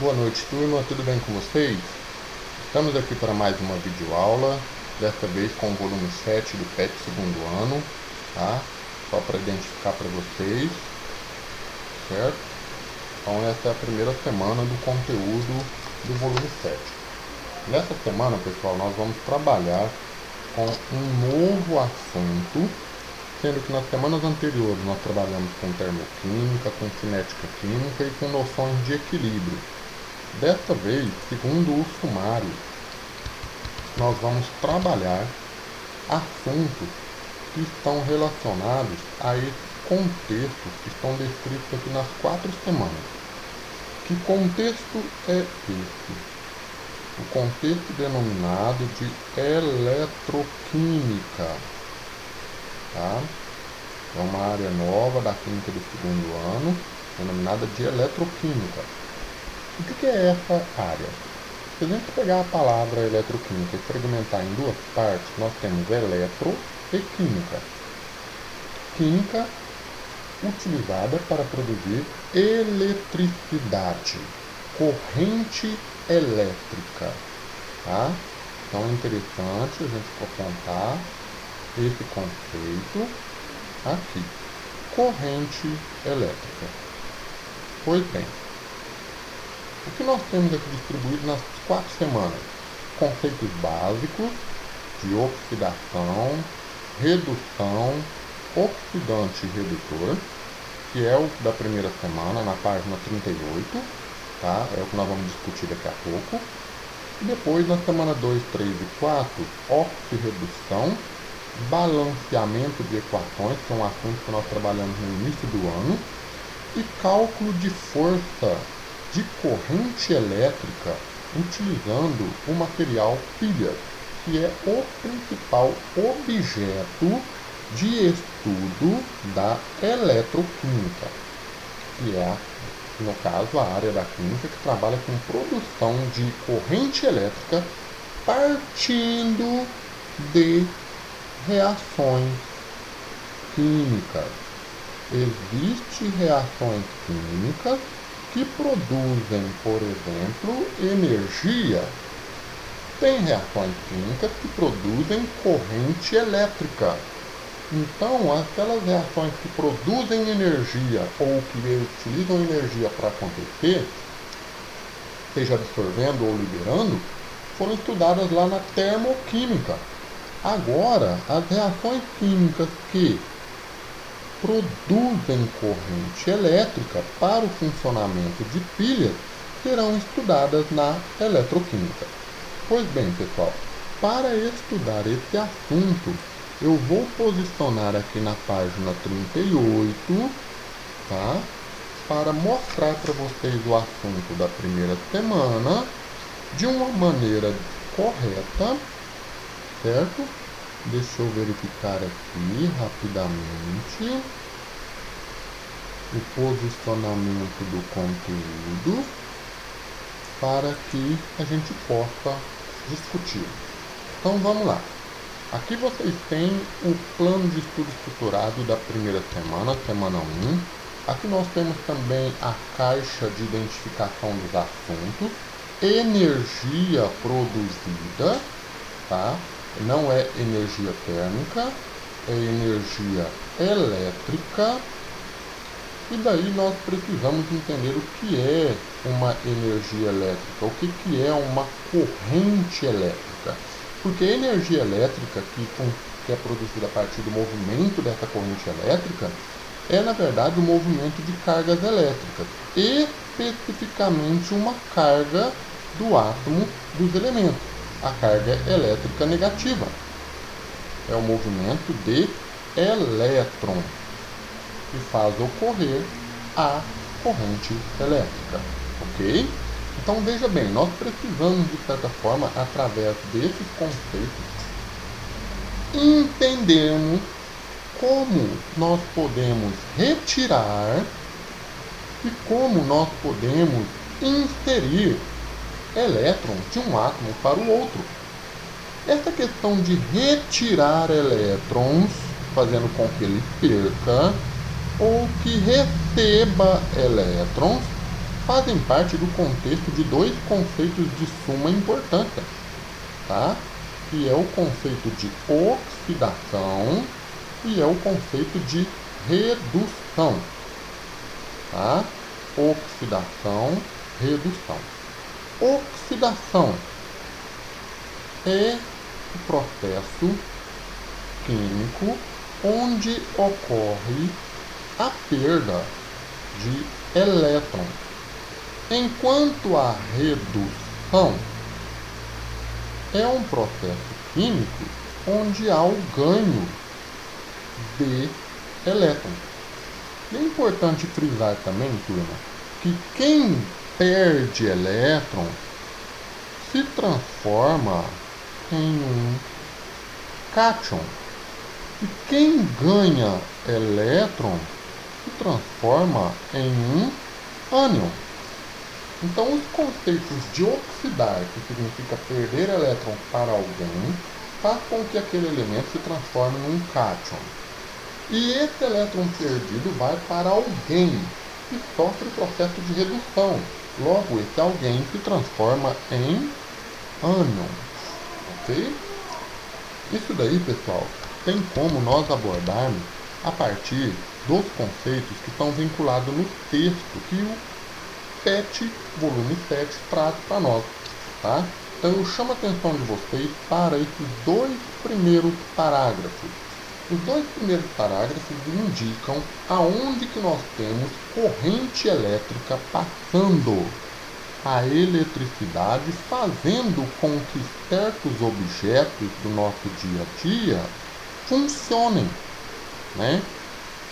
Boa noite, turma, tudo bem com vocês? Estamos aqui para mais uma videoaula, desta vez com o volume 7 do PET segundo ano, tá? Só para identificar para vocês, certo? Então essa é a primeira semana do conteúdo do volume 7. Nessa semana, pessoal, nós vamos trabalhar com um novo assunto, sendo que nas semanas anteriores nós trabalhamos com termoquímica, com cinética química e com noções de equilíbrio. Desta vez, segundo o sumário, nós vamos trabalhar assuntos que estão relacionados a esses contextos que estão descritos aqui nas 4 semanas. Que contexto é esse? O contexto denominado de eletroquímica. Tá? É uma área nova da química do segundo ano, denominada de eletroquímica. O que é essa área? Se a gente pegar a palavra eletroquímica e fragmentar em duas partes, nós temos eletro e química. Química utilizada para produzir eletricidade, corrente elétrica. Tá? Então é interessante a gente apontar esse conceito aqui. Corrente elétrica. Pois bem, o que nós temos aqui distribuído nas 4 semanas? Conceitos básicos de oxidação, redução, oxidante e redutor, que é o da primeira semana, na página 38, tá? É o que nós vamos discutir daqui a pouco. E depois, na semana 2, 3 e 4, oxirredução, balanceamento de equações, que é um assunto que nós trabalhamos no início do ano, e cálculo de força de corrente elétrica utilizando o material pilha, que é o principal objeto de estudo da eletroquímica, que é, no caso, a área da química que trabalha com produção de corrente elétrica partindo de reações químicas. Existem reações químicas que produzem, por exemplo, energia. Tem reações químicas que produzem corrente elétrica. Então, aquelas reações que produzem energia ou que utilizam energia para acontecer, seja absorvendo ou liberando, foram estudadas lá na termoquímica. Agora, as reações químicas que produzem corrente elétrica para o funcionamento de pilhas serão estudadas na eletroquímica. Pois bem, pessoal, para estudar esse assunto, eu vou posicionar aqui na página 38, tá? Para mostrar para vocês o assunto da primeira semana de uma maneira correta, certo? Deixa eu verificar aqui rapidamente o posicionamento do conteúdo para que a gente possa discutir. Então vamos lá. Aqui vocês têm o plano de estudo estruturado da primeira semana, semana 1. Aqui nós temos também a caixa de identificação dos assuntos, energia produzida, tá? Não é energia térmica, é energia elétrica. E daí nós precisamos entender o que é uma energia elétrica, o que é uma corrente elétrica. Porque a energia elétrica que é produzida a partir do movimento dessa corrente elétrica é, na verdade, o movimento de cargas elétricas, especificamente uma carga do átomo dos elementos, a carga elétrica negativa. É o movimento de elétrons que faz ocorrer a corrente elétrica, ok? Então veja bem, nós precisamos de certa forma, através desses conceitos, entendermos como nós podemos retirar e como nós podemos inserir elétrons de um átomo para o outro. Essa questão de retirar elétrons, fazendo com que ele perca ou que receba elétrons, fazem parte do contexto de dois conceitos de suma importância, tá? Que é o conceito de oxidação e é o conceito de redução, tá? Oxidação, redução. Oxidação é o processo químico onde ocorre a perda de elétrons, enquanto a redução é um processo químico onde há o ganho de elétrons. E é importante frisar também, turma, que quem perde elétrons se transforma em um cátion. E quem ganha elétrons se transforma em um ânion. Então, os conceitos de oxidar, que significa perder elétrons para alguém, faz com que aquele elemento se transforme em um cátion. E esse elétron perdido vai para alguém que sofre o processo de redução. Logo, esse alguém se transforma em ânion. Ok? Isso daí, pessoal, tem como nós abordarmos a partir dos conceitos que estão vinculados no texto que o PET, volume 7, traz para nós, tá? Então eu chamo a atenção de vocês para esses dois primeiros parágrafos. Os dois primeiros parágrafos indicam aonde que nós temos corrente elétrica passando a eletricidade, fazendo com que certos objetos do nosso dia a dia funcionem, né?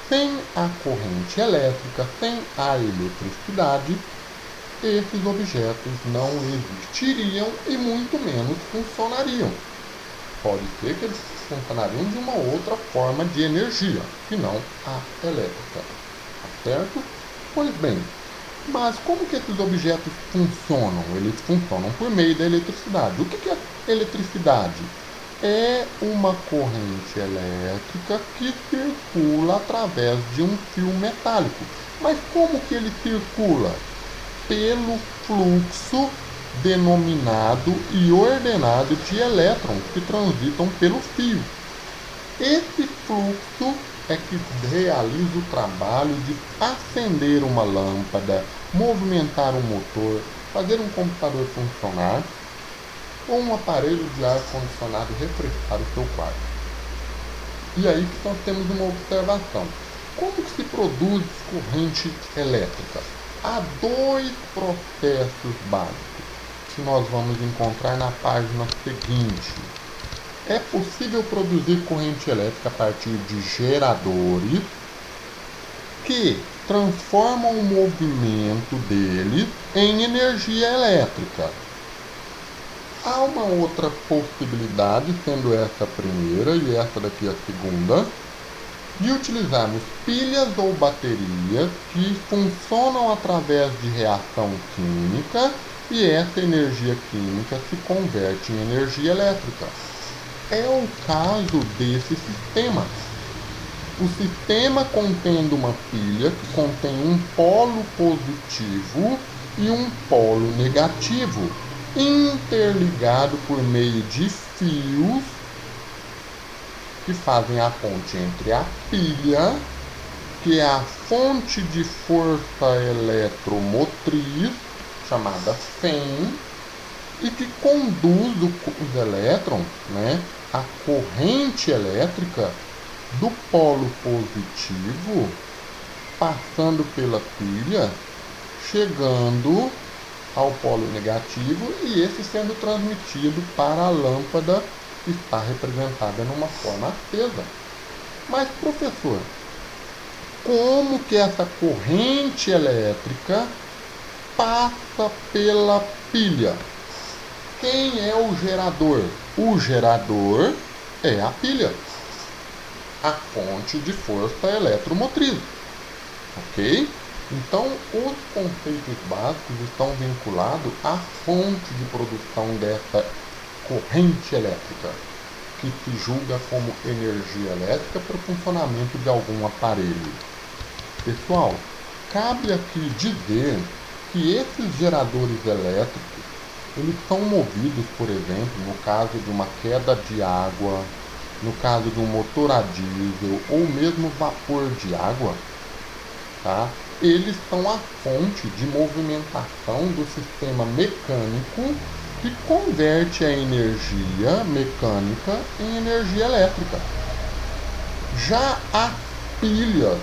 Sem a corrente elétrica, sem a eletricidade, esses objetos não existiriam e muito menos funcionariam. Pode ser que eles funcionariam de uma outra forma de energia, que não a elétrica. Tá certo? Pois bem, mas como que esses objetos funcionam? Eles funcionam por meio da eletricidade. O que é eletricidade? É uma corrente elétrica que circula através de um fio metálico. Mas como que ele circula? Pelo fluxo denominado e ordenado de elétrons que transitam pelo fio. Esse fluxo é que realiza o trabalho de acender uma lâmpada, movimentar um motor, fazer um computador funcionar ou um aparelho de ar-condicionado refrescar o seu quarto. E aí que nós temos uma observação. Como que se produz corrente elétrica? Há dois processos básicos que nós vamos encontrar na página seguinte. É possível produzir corrente elétrica a partir de geradores que transformam o movimento deles em energia elétrica. Há uma outra possibilidade, sendo essa a primeira e essa daqui a segunda, de utilizarmos pilhas ou baterias que funcionam através de reação química e essa energia química se converte em energia elétrica. É o caso desse sistema. O sistema contendo uma pilha que contém um polo positivo e um polo negativo, interligado por meio de fios que fazem a ponte entre a pilha, que é a fonte de força eletromotriz, chamada FEM, e que conduz os elétrons, né, a corrente elétrica do polo positivo, passando pela pilha, chegando ao polo negativo e esse sendo transmitido para a lâmpada que está representada numa forma acesa. Mas, professor, como que essa corrente elétrica passa pela pilha? Quem é o gerador? O gerador é a pilha, a fonte de força eletromotriz, ok? Então, os conceitos básicos estão vinculados à fonte de produção dessa corrente elétrica, que se julga como energia elétrica para o funcionamento de algum aparelho. Pessoal, cabe aqui dizer que esses geradores elétricos, eles são movidos, por exemplo, no caso de uma queda de água, no caso de um motor a diesel ou mesmo vapor de água, tá? Eles são a fonte de movimentação do sistema mecânico que converte a energia mecânica em energia elétrica. Já as pilhas,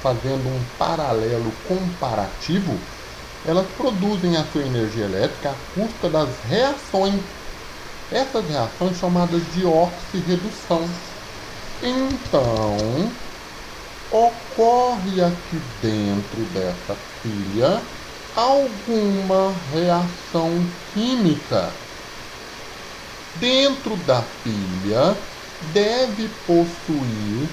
fazendo um paralelo comparativo, elas produzem a sua energia elétrica à custa das reações. Essas reações chamadas de oxirredução. Então, ocorre aqui dentro dessa pilha alguma reação química. Dentro da pilha deve possuir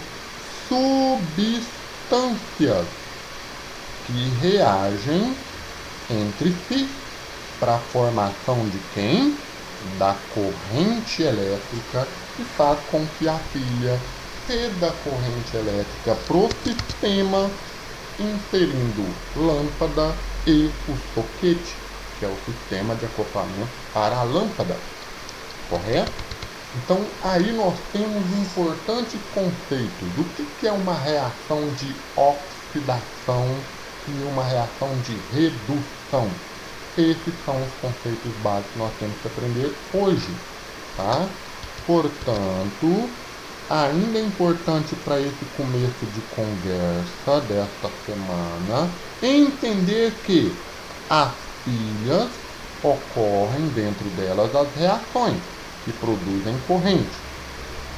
substâncias que reagem entre si para a formação de quem? Da corrente elétrica, que faz com que a pilha ceda a corrente elétrica para o sistema, inserindo lâmpada e o soquete, que é o sistema de acoplamento para a lâmpada, correto? Então, aí nós temos um importante conceito do que é uma reação de oxidação e uma reação de redução. Esses são os conceitos básicos que nós temos que aprender hoje, tá? Portanto, ainda é importante para esse começo de conversa desta semana entender que as pilhas ocorrem dentro delas as reações que produzem corrente.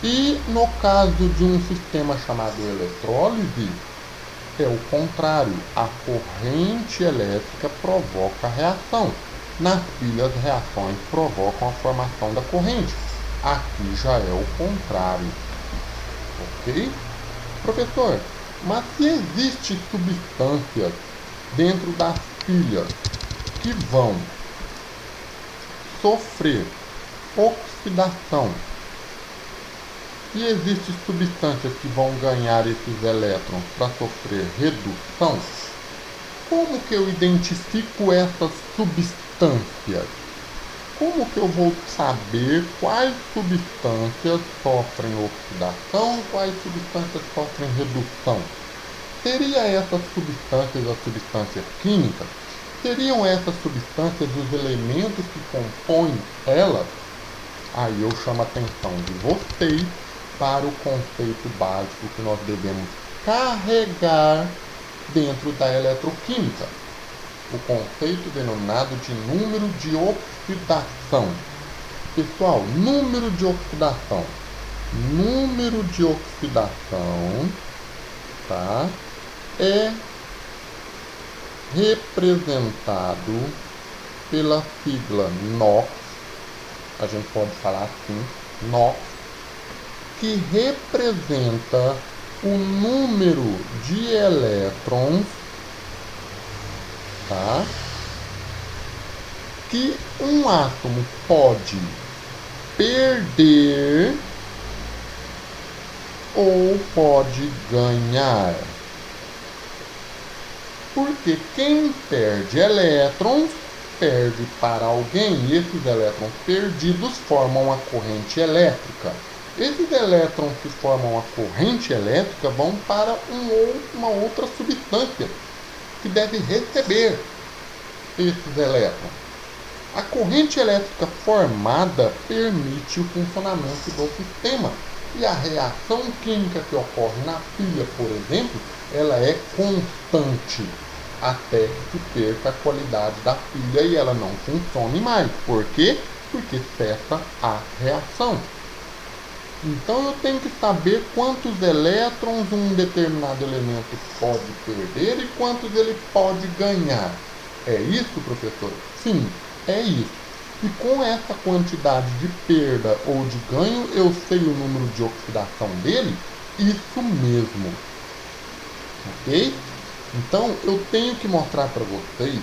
E no caso de um sistema chamado eletrólise, é o contrário, a corrente elétrica provoca a reação. Nas pilhas, reações provocam a formação da corrente. Aqui já é o contrário. Ok? Professor, mas se existem substâncias dentro das pilhas que vão sofrer oxidação, e existem substâncias que vão ganhar esses elétrons para sofrer redução, como que eu identifico essas substâncias? Como que eu vou saber quais substâncias sofrem oxidação, quais substâncias sofrem redução? Seria essas substâncias as substâncias químicas? Seriam essas substâncias os elementos que compõem elas? Aí eu chamo a atenção de vocês para o conceito básico que nós devemos carregar dentro da eletroquímica. O conceito denominado de número de oxidação. Pessoal, número de oxidação. Número de oxidação, tá? É representado pela sigla NOx, a gente pode falar assim, NOx, que representa o número de elétrons, tá? Que um átomo pode perder ou pode ganhar. Porque quem perde elétrons, perde para alguém, e esses elétrons perdidos formam a corrente elétrica. Esses elétrons que formam a corrente elétrica vão para uma outra substância que deve receber esses elétrons. A corrente elétrica formada permite o funcionamento do sistema. E a reação química que ocorre na pilha, por exemplo, ela é constante até que se perca a qualidade da pilha e ela não funcione mais. Por quê? Porque cessa a reação. Então eu tenho que saber quantos elétrons um determinado elemento pode perder e quantos ele pode ganhar. É isso, professor? Sim, é isso. E com essa quantidade de perda ou de ganho, eu sei o número de oxidação dele? Isso mesmo. Ok? Então, eu tenho que mostrar para vocês,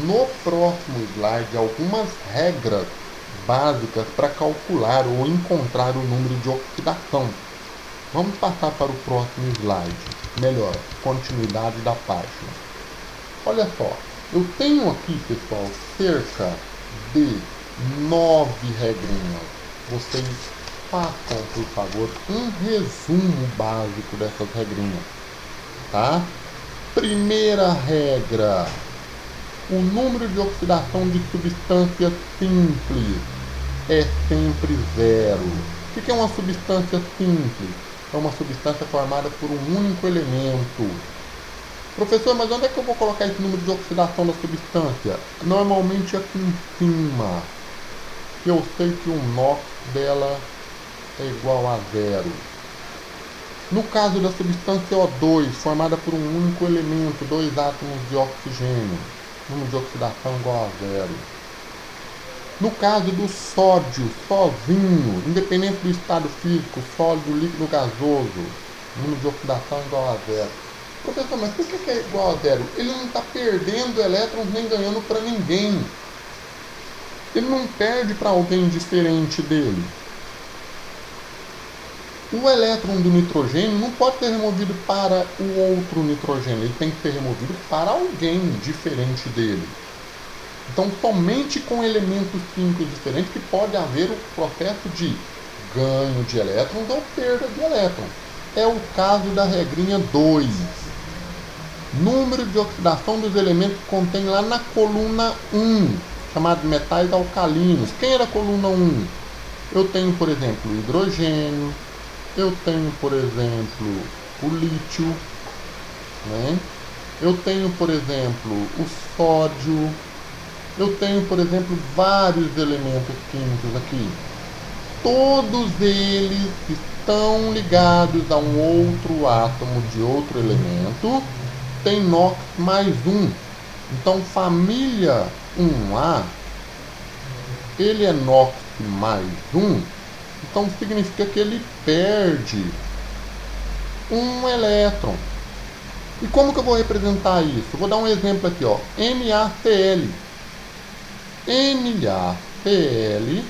no próximo slide, algumas regras básicas para calcular ou encontrar o número de oxidação. Vamos passar para o próximo slide. Melhor, continuidade da página. Olha só. Eu tenho aqui, pessoal, cerca de 9 regrinhas. Vocês façam, por favor, um resumo básico dessas regrinhas, tá? Primeira regra: o número de oxidação de substâncias simples é sempre zero. O que é uma substância simples? É uma substância formada por um único elemento. Professor, mas onde é que eu vou colocar esse número de oxidação da substância? Normalmente aqui em cima. Eu sei que o NOx dela é igual a zero. No caso da substância O2, formada por um único elemento, 2 átomos de oxigênio, número de oxidação igual a zero. No caso do sódio, sozinho, independente do estado físico, sólido, líquido, gasoso, número de oxidação igual a zero. Professor, mas por que é igual a zero? Ele não está perdendo elétrons nem ganhando para ninguém. Ele não perde para alguém diferente dele. O elétron do nitrogênio não pode ser removido para o outro nitrogênio. Ele tem que ser removido para alguém diferente dele. Então, somente com elementos químicos diferentes que pode haver o processo de ganho de elétrons ou perda de elétrons. É o caso da regrinha 2. Número de oxidação dos elementos que contém lá na coluna 1, chamado de metais alcalinos. Quem é da coluna 1? Eu tenho, por exemplo, o hidrogênio, eu tenho, por exemplo, o lítio, né? Eu tenho, por exemplo, o sódio, eu tenho, por exemplo, vários elementos químicos aqui. Todos eles estão ligados a um outro átomo de outro elemento, tem NOx mais 1. Então, família 1A, ele é NOx mais 1, então significa que ele perde um elétron. E como que eu vou representar isso? Eu vou dar um exemplo aqui, ó. NaCl. NaCl,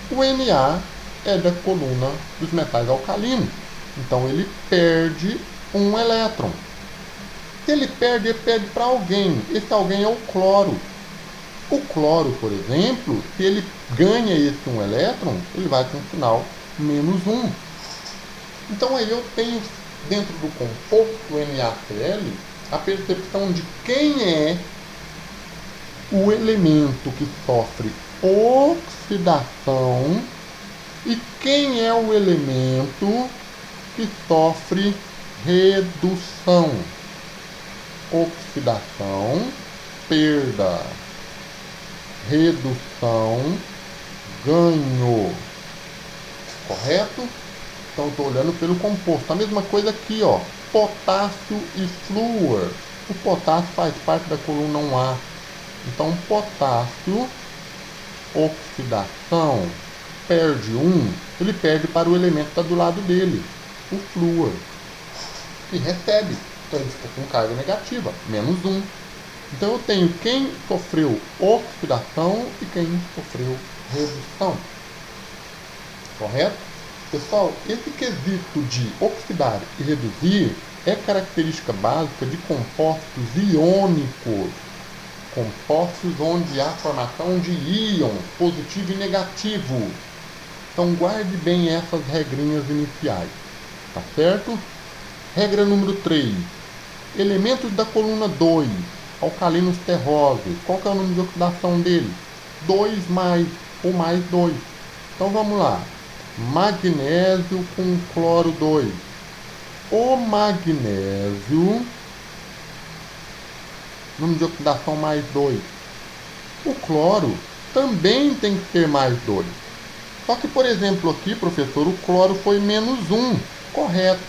o Na é da coluna dos metais alcalinos. Então ele perde um elétron. Se ele perde para alguém. Esse alguém é o cloro. O cloro, por exemplo, se ele ganha esse um elétron, ele vai com o sinal -1. Então aí eu tenho dentro do composto NaCl a percepção de quem é o elemento que sofre oxidação e quem é o elemento que sofre redução. Oxidação, perda. Redução, ganho. Correto? Então estou olhando pelo composto. A mesma coisa aqui, ó. Potássio e flúor. O potássio faz parte da coluna 1A. Então, potássio, oxidação, perde 1, ele perde para o elemento que está do lado dele, o flúor. E recebe. Então, ele fica com carga negativa, -1. Então, eu tenho quem sofreu oxidação e quem sofreu redução. Correto? Pessoal, esse quesito de oxidar e reduzir é característica básica de compostos iônicos. Compostos onde há formação de íons, positivo e negativo. Então guarde bem essas regrinhas iniciais, tá certo? Regra número 3. Elementos da coluna 2, alcalinos terrosos. Qual que é o número de oxidação deles? 2 mais ou mais 2. Então vamos lá. Magnésio com cloro 2. O magnésio, número de oxidação mais 2. O cloro também tem que ter mais 2. Só que, por exemplo, aqui, professor, o cloro foi -1. Correto.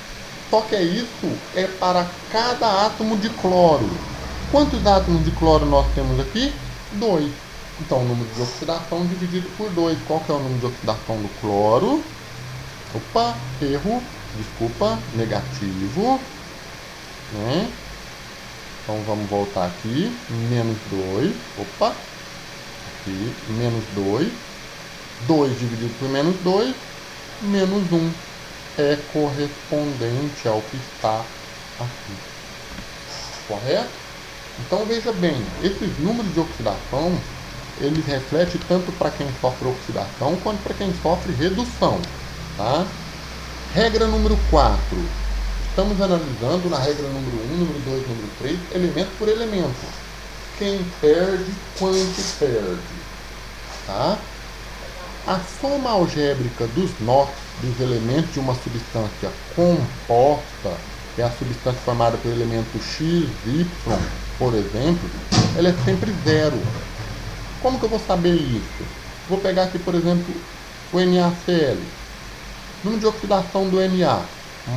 Só que isso é para cada átomo de cloro. Quantos átomos de cloro nós temos aqui? 2. Então, o número de oxidação dividido por 2. Qual que é o número de oxidação do cloro? Opa, erro. Desculpa, negativo. Né? Então vamos voltar aqui, -2, opa, aqui, -2, 2 dividido por -2, -1, é correspondente ao que está aqui, correto? Então veja bem, esses números de oxidação, eles refletem tanto para quem sofre oxidação quanto para quem sofre redução. Tá? Regra número 4. Estamos analisando na regra número 1, número 2, número 3, elemento por elemento. Quem perde, quanto perde. Tá? A soma algébrica dos nós dos elementos de uma substância composta, que é a substância formada por elemento x, y, por exemplo, ela é sempre zero. Como que eu vou saber isso? Vou pegar aqui, por exemplo, o NaCl. Número de oxidação do Na,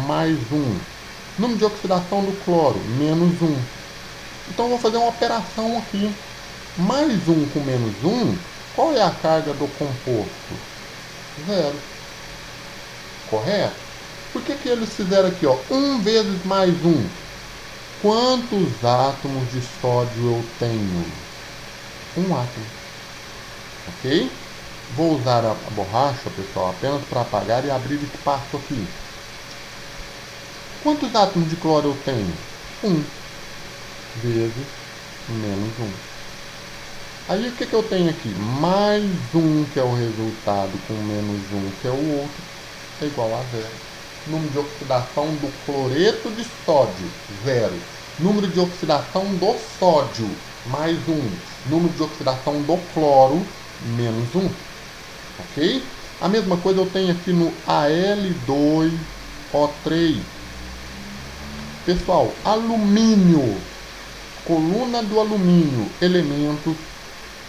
mais 1. Número de oxidação do cloro, menos 1. Então eu vou fazer uma operação aqui. Mais 1 com menos 1, qual é a carga do composto? Zero. Correto? Por que eles fizeram aqui, ó? 1 vezes mais 1. Quantos átomos de sódio eu tenho? Um átomo. Ok? Vou usar a borracha, pessoal, apenas para apagar e abrir espaço aqui. Quantos átomos de cloro eu tenho? 1 vezes menos 1. Aí o que eu tenho aqui? Mais 1, que é o resultado, com menos 1, que é o outro, é igual a zero. Número de oxidação do cloreto de sódio, 0. Número de oxidação do sódio, mais 1. Número de oxidação do cloro, menos 1. Ok? A mesma coisa eu tenho aqui no Al2O3. Pessoal, alumínio, coluna do alumínio, elementos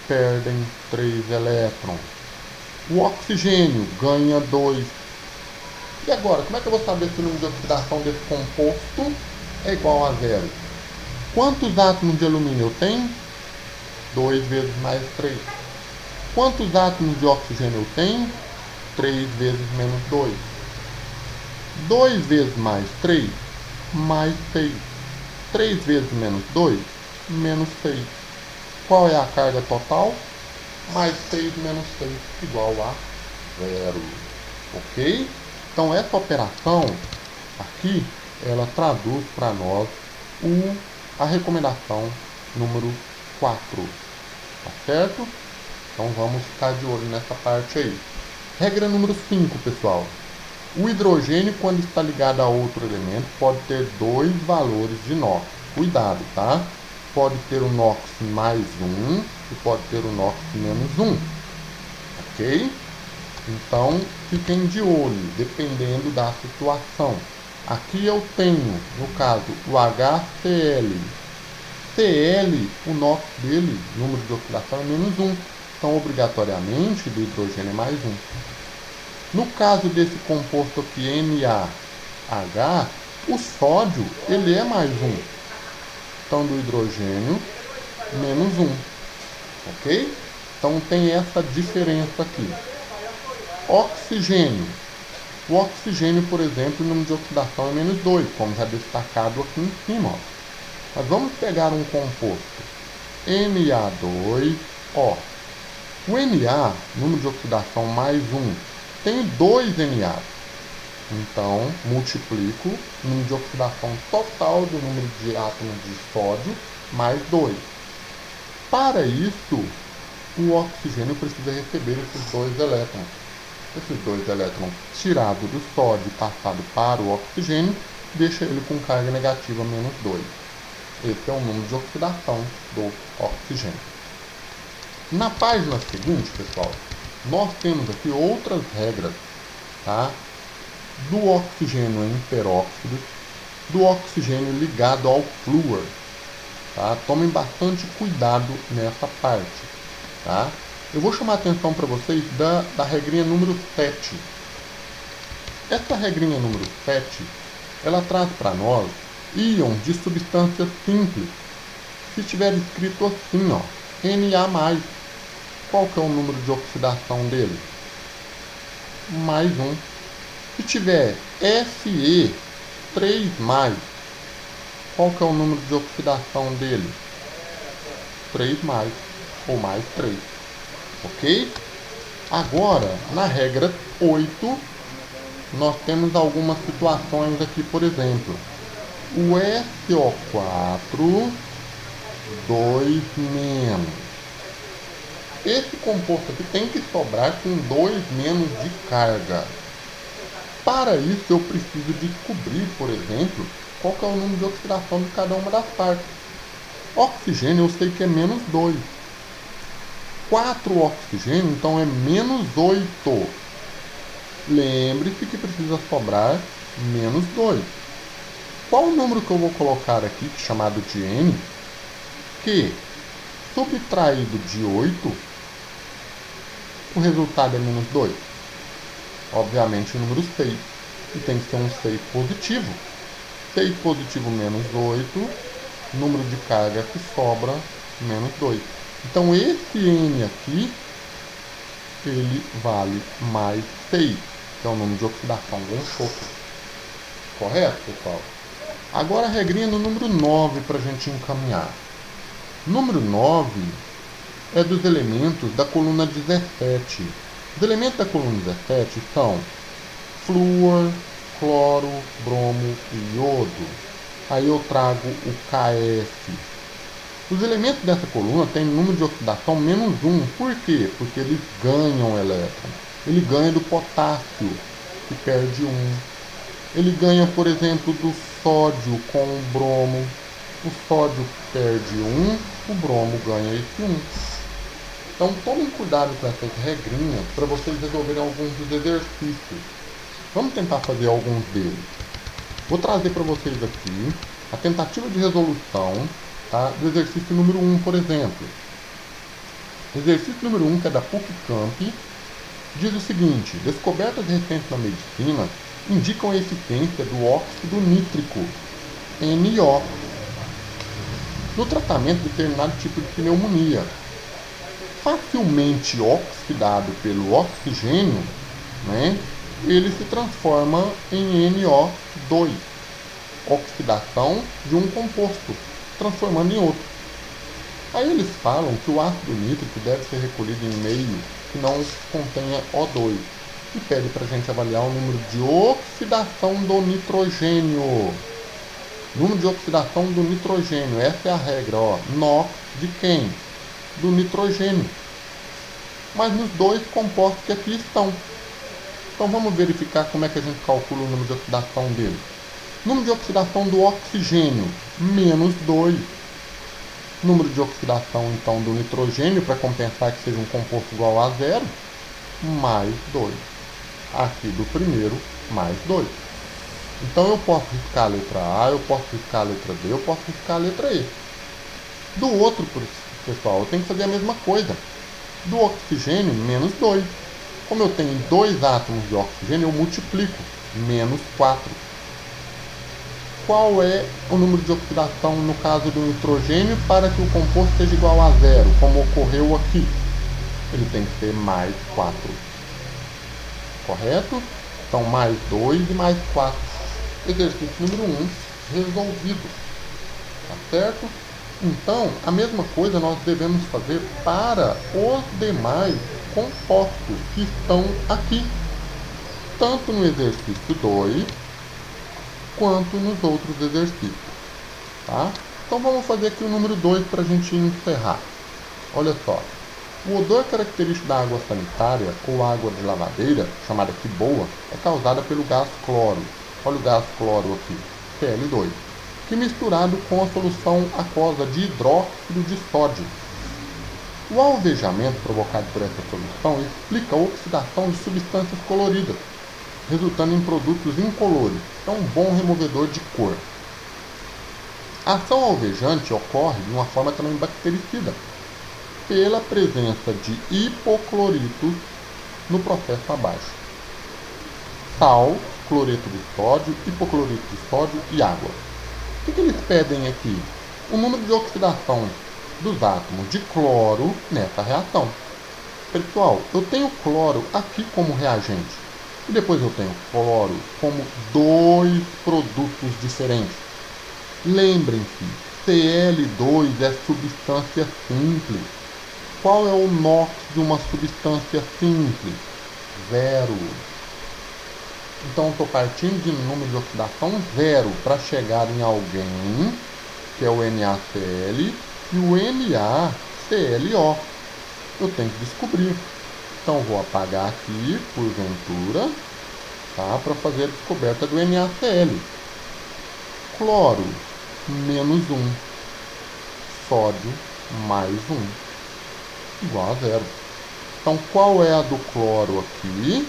perdem 3 elétrons. O oxigênio ganha 2. E agora, como é que eu vou saber se o número de oxidação desse composto é igual a 0? Quantos átomos de alumínio eu tenho? 2 vezes mais 3. Quantos átomos de oxigênio eu tenho? 3 vezes menos 2. 2 vezes mais 3, mais 6. 3 vezes menos 2, menos 6. Qual é a carga total? Mais 3 menos 6, igual a 0. Ok? Então essa operação aqui, ela traduz para nós a recomendação número 4. Tá certo? Então vamos ficar de olho nessa parte aí. Regra número 5, pessoal. O hidrogênio, quando está ligado a outro elemento, pode ter 2 valores de NOx. Cuidado, tá? Pode ter o NOx mais 1 e pode ter o NOx menos 1. Ok? Então, fiquem de olho, dependendo da situação. Aqui eu tenho, no caso, o HCl. Cl, o NOx dele, número de oxidação é menos 1. Então, obrigatoriamente, do hidrogênio é mais 1. No caso desse composto aqui, NaH, o sódio, ele é mais 1. Então, do hidrogênio, menos 1. Ok? Então, tem essa diferença aqui. Oxigênio. O oxigênio, por exemplo, o número de oxidação é menos 2, como já destacado aqui em cima. Ó. Mas vamos pegar um composto Na2O. O Na, número de oxidação mais 1, tem 2 Na. Então, multiplico o número de oxidação total do número de átomos de sódio mais 2. Para isso, o oxigênio precisa receber esses 2 elétrons. Esses 2 elétrons tirados do sódio e passado para o oxigênio, deixa ele com carga negativa menos 2. Esse é o número de oxidação do oxigênio. Na página seguinte, pessoal, nós temos aqui outras regras, tá? Do oxigênio em peróxido, do oxigênio ligado ao flúor. Tá? Tomem bastante cuidado nessa parte. Tá? Eu vou chamar a atenção para vocês da regrinha número 7. Essa regrinha número 7, ela traz para nós íons de substâncias simples. Se tiver escrito assim, ó, Na+, qual que é o número de oxidação dele? Mais 1. Se tiver Fe3+, qual que é o número de oxidação dele? 3+, ou mais 3. Ok? Agora, na regra 8, nós temos algumas situações aqui, por exemplo. O SO4 2 menos. Esse composto aqui tem que sobrar com 2 menos de carga. Para isso, eu preciso descobrir, por exemplo, qual que é o número de oxidação de cada uma das partes. Oxigênio eu sei que é menos 2. 4 oxigênio, então é menos 8. Lembre-se que precisa sobrar menos 2. Qual o número que eu vou colocar aqui, chamado de N, que, subtraído de 8, o resultado é menos 2? Obviamente o número 6. E tem que ser um 6 positivo. 6 positivo menos 8, número de carga que sobra, menos 2. Então esse N aqui, ele vale mais 6, que é o número de oxidação do enxofre. Correto, pessoal? Agora a regrinha no número 9 para a gente encaminhar. Número 9 é dos elementos da coluna 17. Os elementos da coluna 17 são flúor, cloro, bromo e iodo. Aí eu trago o KF. Os elementos dessa coluna têm número de oxidação menos 1. Por quê? Porque eles ganham elétron. Ele ganha do potássio, que perde 1. Ele ganha, por exemplo, do sódio com o bromo. O sódio perde 1, o bromo ganha esse 1. Então tomem cuidado com essas regrinhas para vocês resolverem alguns dos exercícios. Vamos tentar fazer alguns deles. Vou trazer para vocês aqui a tentativa de resolução, tá, do exercício número 1, por exemplo. O exercício número 1, que é da PUC-Camp, diz o seguinte: descobertas recentes na medicina indicam a eficiência do óxido nítrico, NO, no tratamento de determinado tipo de pneumonia. Facilmente oxidado pelo oxigênio, né, ele se transforma em NO2, oxidação de um composto, transformando em outro. Aí eles falam que o ácido nítrico deve ser recolhido em meio que não contenha O2 e pede para a gente avaliar o número de oxidação do nitrogênio. Número de oxidação do nitrogênio, essa é a regra, ó. NOx de quem? Do nitrogênio. Mas nos dois compostos que aqui estão. Então vamos verificar como é que a gente calcula o número de oxidação dele. Número de oxidação do oxigênio, menos 2. Número de oxidação, então, do nitrogênio, para compensar que seja um composto igual a 0, mais 2. Aqui do primeiro, mais 2. Então eu posso riscar a letra A, eu posso riscar a letra B, eu posso riscar a letra E. Do outro, pessoal, eu tenho que fazer a mesma coisa. Do oxigênio, menos 2. Como eu tenho 2 átomos de oxigênio, eu multiplico, menos 4. Qual é o número de oxidação no caso do nitrogênio para que o composto seja igual a 0, como ocorreu aqui? Ele tem que ser mais 4. Correto? Então, mais 2 e mais 4. Exercício número 1, resolvido. Tá certo? Então, a mesma coisa nós devemos fazer para os demais compostos que estão aqui, tanto no exercício 2 quanto nos outros exercícios. Tá? Então vamos fazer aqui o número 2 para a gente encerrar. Olha só, o odor característico da água sanitária ou água de lavadeira, chamada aqui boa, é causada pelo gás cloro. Olha o gás cloro aqui, Cl2, que misturado com a solução aquosa de hidróxido de sódio. O alvejamento provocado por essa solução explica a oxidação de substâncias coloridas, resultando em produtos incolores, é um bom removedor de cor. A ação alvejante ocorre de uma forma também bactericida, pela presença de hipocloritos no processo abaixo. Sal, cloreto de sódio, hipoclorito de sódio e água. O que eles pedem aqui? O número de oxidação dos átomos de cloro nessa reação. Pessoal, eu tenho cloro aqui como reagente. E depois eu tenho cloro como 2 produtos diferentes. Lembrem-se, Cl2 é substância simples. Qual é o NOx de uma substância simples? 0. Então estou partindo de número de oxidação 0 para chegar em alguém, que é o NaCl, e o NaClO. Eu tenho que descobrir. Então, vou apagar aqui, porventura, tá? Para fazer a descoberta do NaCl. Cloro, menos 1. Sódio, mais 1. Igual a 0. Então, qual é a do cloro aqui?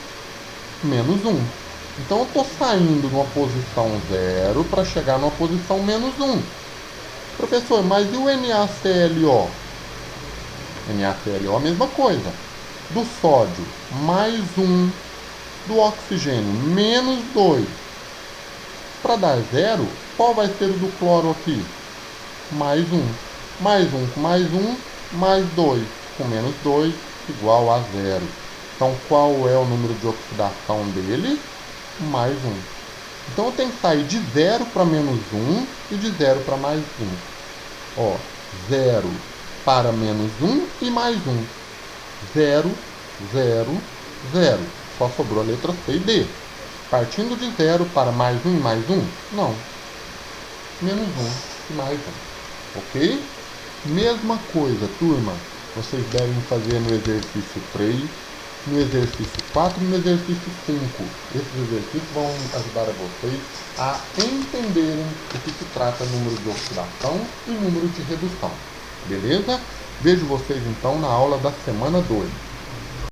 Menos 1. Então, eu estou saindo de uma posição 0 para chegar numa posição menos 1. Professor, mas e o NaClO? NaClO, a mesma coisa. Do sódio, mais 1. Do oxigênio, menos 2. Para dar 0, qual vai ser o do cloro aqui? Mais 1. Mais 1 com mais 1, mais 2 com menos 2, igual a 0. Então, qual é o número de oxidação dele? Mais 1. Então, eu tenho que sair de 0 para menos 1 e de 0 para mais 1. Ó, 0 para menos 1 e mais 1. 0, 0, 0. Só sobrou a letra C e D. Partindo de 0 para mais 1 e mais 1? Não. Menos 1 e mais 1. Ok? Mesma coisa, turma. Vocês devem fazer no exercício 3, no exercício 4 e no exercício 5. Esses exercícios vão ajudar a vocês a entenderem o que se trata número de oxidação e número de redução. Beleza? Vejo vocês então na aula da semana 2.